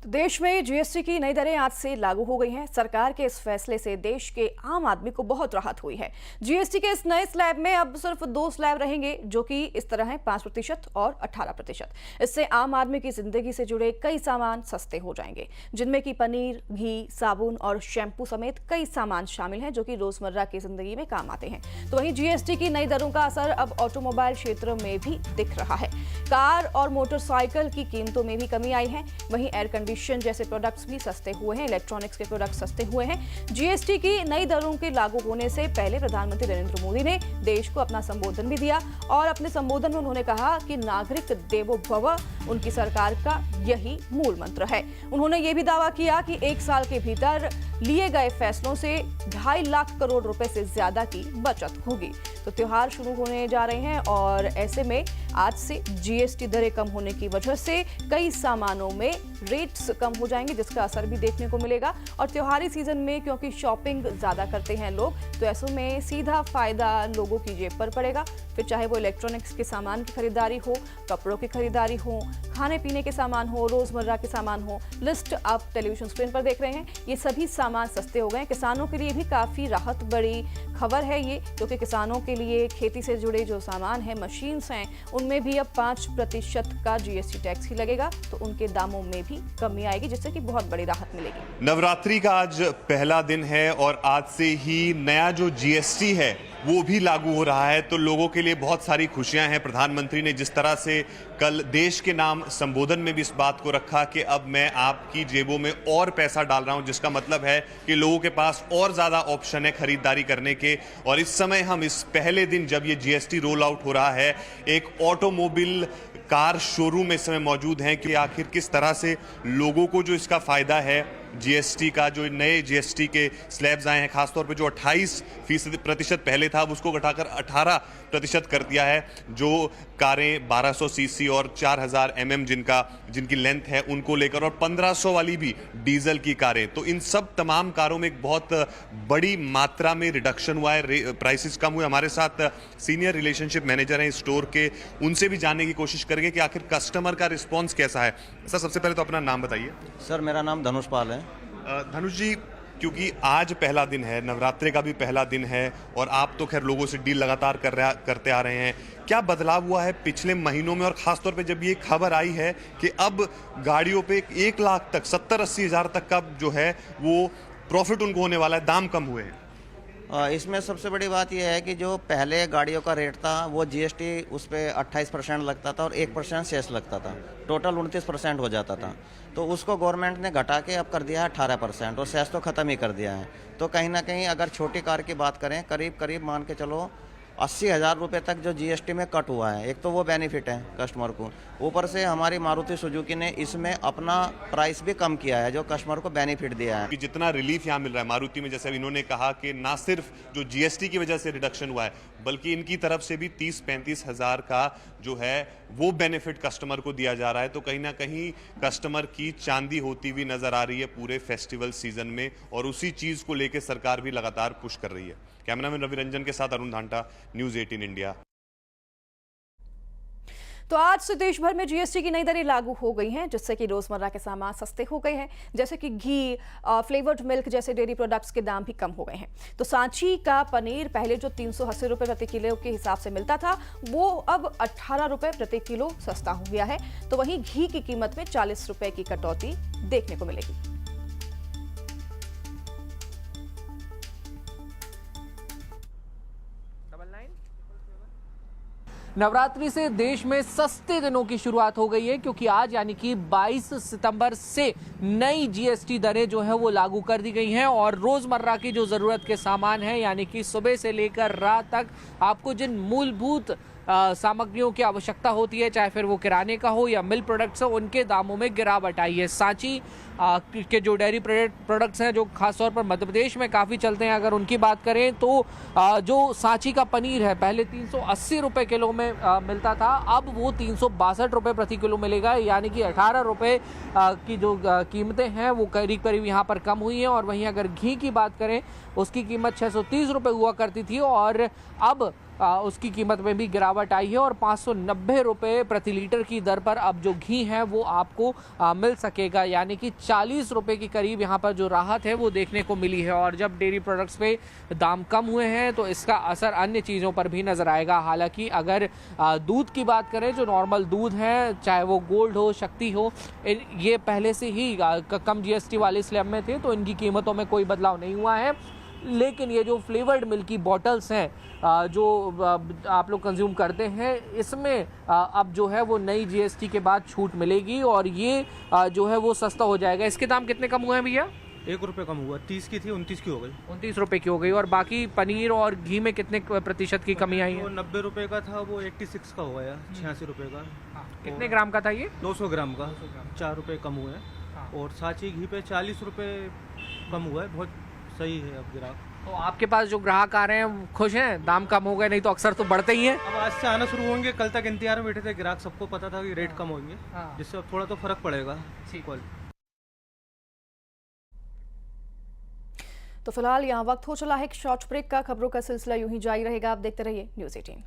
देश में जीएसटी की नई दरें आज से लागू हो गई हैं। सरकार के इस फैसले से देश के आम आदमी को बहुत राहत हुई है। जीएसटी के इस नए स्लैब में अब सिर्फ 2 स्लैब रहेंगे, जो कि इस तरह हैं 5% और 18%। इससे आम आदमी की जिंदगी से जुड़े कई सामान सस्ते हो जाएंगे, जिनमें कि पनीर, घी, साबुन और शैम्पू समेत कई सामान शामिल हैं, जो कि रोजमर्रा की जिंदगी में काम आते हैं। तो वहीं जीएसटी की नई दरों का असर अब ऑटोमोबाइल क्षेत्र में भी दिख रहा है। कार और मोटरसाइकिल की कीमतों में भी कमी आई है। वहीं एयर कंडीशन जैसे प्रोडक्ट्स भी सस्ते हुए हैं, इलेक्ट्रॉनिक्स के प्रोडक्ट सस्ते हुए हैं। जीएसटी की नई दरों के लागू होने से पहले प्रधानमंत्री नरेंद्र मोदी ने देश को अपना संबोधन भी दिया और अपने संबोधन में उन्होंने कहा कि नागरिक देवो भव उनकी सरकार का यही मूल मंत्र है। उन्होंने ये भी दावा किया कि 1 साल के भीतर लिए गए फैसलों से 2.5 लाख करोड़ रुपए से ज्यादा की बचत होगी। तो त्योहार शुरू होने जा रहे हैं और ऐसे में आज से जीएसटी दरें कम होने की वजह से कई सामानों में रेट्स कम हो जाएंगे, जिसका असर भी देखने को मिलेगा। और त्योहारी सीजन में क्योंकि शॉपिंग ज्यादा करते हैं लोग, तो ऐसे में सीधा फायदा लोगों की जेब पर पड़ेगा। फिर चाहे वो इलेक्ट्रॉनिक्स के सामान की खरीदारी हो, कपड़ों की खरीदारी हो, खाने पीने के सामान हो, रोजमर्रा के सामान हो। लिस्ट आप टेलीविजन स्क्रीन पर देख रहे हैं। ये सभी सामान सस्ते हो गए। किसानों के लिए भी काफी राहत बड़ी खबर है ये, क्योंकि किसानों के लिए खेती से जुड़े जो सामान है, मशीन्स हैं, उनमें भी अब 5% का जीएसटी टैक्स ही लगेगा। तो उनके दामों में भी कमी आएगी, जिससे कि बहुत बड़ी राहत मिलेगी। नवरात्रि का आज पहला दिन है और आज से ही नया जो जीएसटी है वो भी लागू हो रहा है। तो लोगों के लिए बहुत सारी खुशियां हैं। प्रधानमंत्री ने जिस तरह से कल देश के नाम संबोधन में भी इस बात को रखा कि अब मैं आपकी जेबों में और पैसा डाल रहा हूं, जिसका मतलब है कि लोगों के पास और ज्यादा ऑप्शन है खरीदारी करने के। और इस समय हम इस पहले दिन जब ये जीएसटी रोल आउट हो रहा है, एक ऑटोमोबाइल कार शोरूम में इस समय मौजूद हैं कि आखिर किस तरह से लोगों को जो इसका फायदा है जीएसटी का, जो नए जीएसटी के स्लैब्स आए हैं, खासतौर पे जो 28% पहले था, अब उसको घटाकर 18% कर दिया है। जो कारें 1200 सीसी और 4000 mm जिनकी लेंथ है उनको लेकर, और 1500 वाली भी डीजल की कारें, तो इन सब तमाम कारों में एक बहुत बड़ी मात्रा में रिडक्शन हुआ है, प्राइसेस कम हुए। हमारे साथ सीनियर रिलेशनशिप मैनेजर हैं स्टोर के, उनसे भी जानने की कोशिश करेंगे कि आखिर कस्टमर का रिस्पॉन्स कैसा है। सर, सबसे पहले तो अपना नाम बताइए। सर, मेरा नाम धनुष पाल है। धनुष जी, क्योंकि आज पहला दिन है, नवरात्रि का भी पहला दिन है, और आप तो खैर लोगों से डील लगातार करते आ रहे हैं, क्या बदलाव हुआ है पिछले महीनों में? और खासतौर पे जब ये खबर आई है कि अब गाड़ियों पे 1 लाख तक, 70-80 हज़ार तक का जो है वो प्रॉफिट उनको होने वाला है, दाम कम हुए हैं। इसमें सबसे बड़ी बात यह है कि जो पहले गाड़ियों का रेट था वो जीएसटी उस पर 28% लगता था और 1% सेस लगता था, टोटल 29% हो जाता था। तो उसको गवर्नमेंट ने घटा के अब कर दिया है 18%, और सेस तो ख़त्म ही कर दिया है। तो कहीं ना कहीं अगर छोटी कार की बात करें, करीब मान के चलो 80,000 रुपये तक जो जीएसटी में कट हुआ है। एक तो वो बेनिफिट है कस्टमर को, ऊपर से हमारी मारुति सुजुकी ने इसमें अपना प्राइस भी कम किया है, जो कस्टमर को बेनिफिट दिया है। कि जितना रिलीफ यहाँ मिल रहा है मारुति में, जैसे इन्होंने कहा कि ना सिर्फ जो जीएसटी की वजह से रिडक्शन हुआ है, बल्कि इनकी तरफ से भी 30-35 हज़ार का जो है वो बेनिफिट कस्टमर को दिया जा रहा है। तो कहीं ना कहीं कस्टमर की चांदी होती हुई नजर आ रही है पूरे फेस्टिवल सीजन में, और उसी चीज को लेकर सरकार भी लगातार पुश कर रही है। कैमरामैन रवि रंजन के साथ अरुण धांटा, न्यूज़ 18 इंडिया। तो आज से देश भर में जीएसटी की नई दरें लागू हो गई हैं, जिससे कि रोजमर्रा के सामान सस्ते हो गए हैं, जैसे कि घी, फ्लेवर्ड मिल्क जैसे डेयरी प्रोडक्ट्स के दाम भी कम हो गए हैं। तो सांची का पनीर पहले जो 380 रुपये प्रति किलो के हिसाब से मिलता था, वो अब 18 रुपये प्रति किलो सस्ता हो गया है। तो वहीं घी की कीमत में 40 रुपये की कटौती देखने को मिलेगी। नवरात्रि से देश में सस्ते दिनों की शुरुआत हो गई है, क्योंकि आज यानी कि 22 सितंबर से नई जीएसटी दरें जो है वो लागू कर दी गई हैं। और रोजमर्रा की जो जरूरत के सामान हैं, यानी कि सुबह से लेकर रात तक आपको जिन मूलभूत सामग्रियों की आवश्यकता होती है, चाहे फिर वो किराने का हो या मिल्क प्रोडक्ट्स हो, उनके दामों में गिरावट आई है। सांची के जो डेयरी प्रोडक्ट्स हैं, जो खासतौर पर मध्य प्रदेश में काफ़ी चलते हैं, अगर उनकी बात करें तो जो सांची का पनीर है पहले 380 रुपये किलो में मिलता था, अब वो 362 रुपये प्रति किलो मिलेगा, यानी कि 18 रुपये की जो कीमतें हैं वो करीब यहाँ पर कम हुई हैं। और वहीं अगर घी की बात करें, उसकी कीमत 630 रुपये हुआ करती थी और अब उसकी कीमत में भी गिरावट आई है और 590 रुपये प्रति लीटर की दर पर अब जो घी है वो आपको मिल सकेगा, यानी कि 40 रुपये के करीब यहाँ पर जो राहत है वो देखने को मिली है। और जब डेयरी प्रोडक्ट्स पे दाम कम हुए हैं तो इसका असर अन्य चीज़ों पर भी नज़र आएगा। हालांकि अगर दूध की बात करें, जो नॉर्मल दूध है, चाहे वो गोल्ड हो, शक्ति हो, ये पहले से ही कम जीएसटी वाले स्लैब में थे तो इनकी कीमतों में कोई बदलाव नहीं हुआ है। लेकिन ये जो फ्लेवर्ड मिल्क की बॉटल्स हैं जो आप लोग कंज्यूम करते हैं, इसमें अब जो है वो नई जीएसटी के बाद छूट मिलेगी और ये जो है वो सस्ता हो जाएगा। इसके दाम कितने कम हुए हैं भैया? 1 रुपये कम हुआ, 30 की थी 29 की हो गई। 29 रुपये की हो गई। और बाकी पनीर और घी में कितने प्रतिशत की कमी आई वो है? 90 रुपये का था, वो 86 का हो गया, 86 रुपये का। कितने ग्राम का था ये? 200 ग्राम का 4 रुपये कम हुए हैं। और सांची घी पे 40 रुपये कम हुआ है, बहुत सही है अब ग्राहक। तो आपके पास जो ग्राहक आ रहे हैं खुश हैं? दाम कम हो गए, नहीं तो अक्सर तो बढ़ते ही हैं। अब आज से आना शुरू होंगे, कल तक इंतजार में बैठे थे ग्राहक, सबको पता था कि रेट कम होंगे, हाँ। जिससे अब थोड़ा तो फर्क पड़ेगा। तो फिलहाल यहाँ वक्त हो चला है एक शॉर्ट ब्रेक का। खबरों का सिलसिला यूं ही जारी रहेगा। आप देखते रहिए न्यूज़ 18।